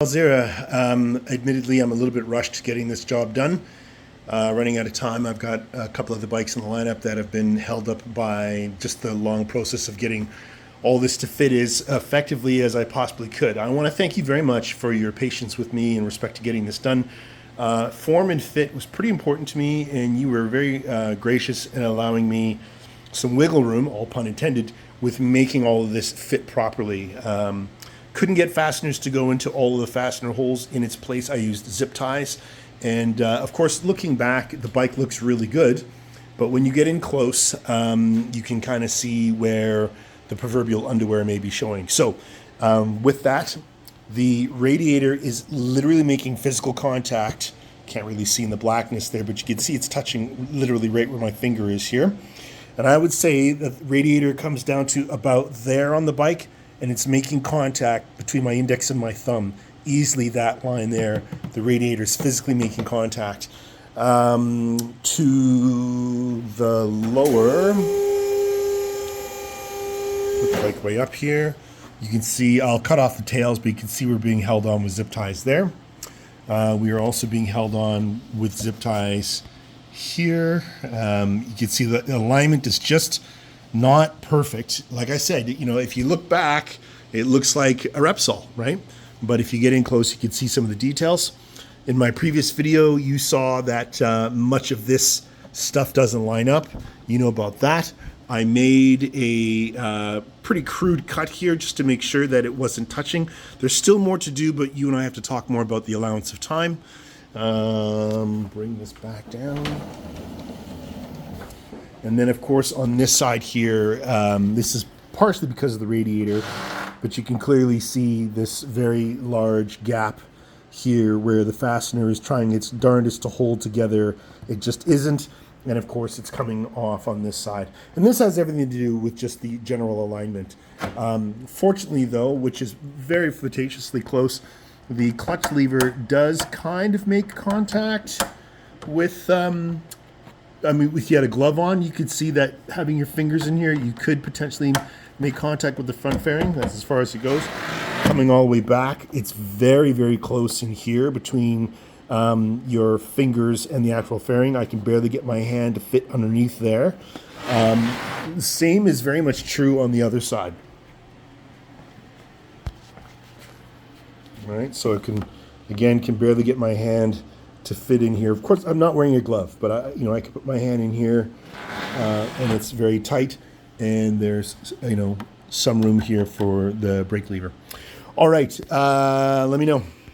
Zera, admittedly, I'm a little bit rushed getting this job done. Running out of time. I've got a couple of the bikes in the lineup that have been held up by just the long process of getting all this to fit as effectively as I possibly could. I want to thank you very much for your patience with me in respect to getting this done. Form and fit was pretty important to me, and you were very gracious in allowing me some wiggle room, all pun intended, with making all of this fit properly. Couldn't get fasteners to go into all of the fastener holes in its place. I used zip ties. And of course, looking back, the bike looks really good. But when you get in close, you can kind of see where the proverbial underwear may be showing. So with that, the radiator is literally making physical contact. Can't really see in the blackness there, but you can see it's touching literally right where my finger is here. And I would say that the radiator comes down to about there on the bike, and it's making contact between my index and my thumb. Easily that line there, the radiator is physically making contact. To the lower, put the bike way up here. You can see, I'll cut off the tails, but you can see we're being held on with zip ties there. We are also being held on with zip ties here. You can see the alignment is just not perfect. Like I said, if you look back, it looks like a Repsol, right? But if you get in close, you can see some of the details. In my previous video, you saw that much of this stuff doesn't line up. You know about that. I made a pretty crude cut here just to make sure that it wasn't touching. There's still more to do, but you and I have to talk more about the allowance of time. Bring this back down. And then, of course, on this side here, this is partially because of the radiator, but you can clearly see this very large gap here where the fastener is trying its darndest to hold together. It just isn't. And, of course, it's coming off on this side. And this has everything to do with just the general alignment. Fortunately, though, which is very flirtatiously close, the clutch lever does kind of make contact with... if you had a glove on, you could see that having your fingers in here, you could potentially make contact with the front fairing. That's as far as it goes. Coming all the way back, it's very, very close in here between your fingers and the actual fairing. I can barely get my hand to fit underneath there. The same is very much true on the other side. All right, so I can barely get my hand to fit in here. Of course, I'm not wearing a glove, but I can put my hand in here, and it's very tight. And there's some room here for the brake lever. All right, let me know.